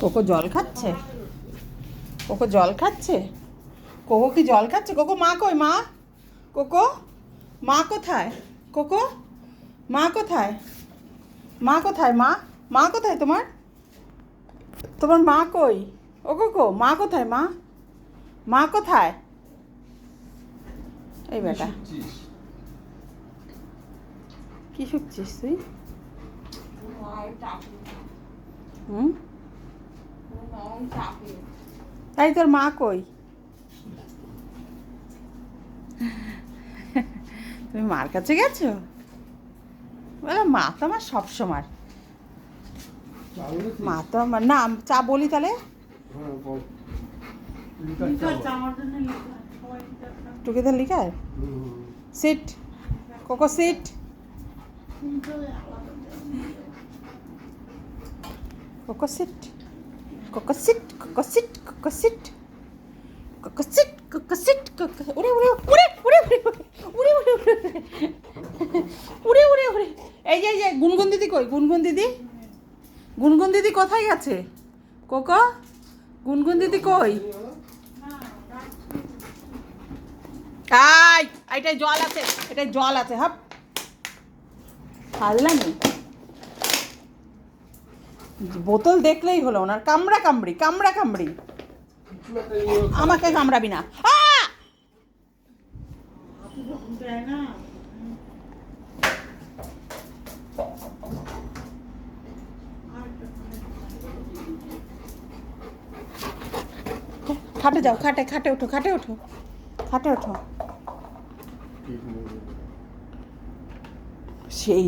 Cocoa জল খাচ্ছে? Cocoa জল খাচ্ছে? কোকো কি জল খাচ্ছে? কোকো মা কই? মা? কোকো মা কোথায়? কোকো মা কোথায়? মা কোথায়? মা মা কোথায় তোমার? তোমার মা কই? ও কোকো মা কোথায়? মা মা কোথায়? এই বেটা কি শুকছিস তুই? হুম, তাই তোর মা কই? তুমি মার কাছে গেছো? বলে মা তো আমার সবসময়, মা তো আমার না। চা বলি তাহলে, together liquor. Sit Coco sit. Coco sit, Coco sit, Coco sit, Coco sit, Coco sit, Coco sit, Coco উড়ে উড়ে উড়ে উড়ে উড়ে উড়ে উড়ে উড়ে উড়ে। এই যে গুনগুন দিদি কই? গুনগুন দিদি, গুনগুন দিদি কোথায় গেছে? কোকো গুনগুন দিদি কই? আই এটাই জল আছে, এটাই জল আছে। হাপ হারলামি, বোতল দেখলেই হলো ওনার কামড়া কামড়ি, কামড়া কামড়ি। আমাকে কামড়াবি না। খাটে যাও, খাটে খাটে ওঠো, খাটে ওঠো, খাটে ওঠো। সেই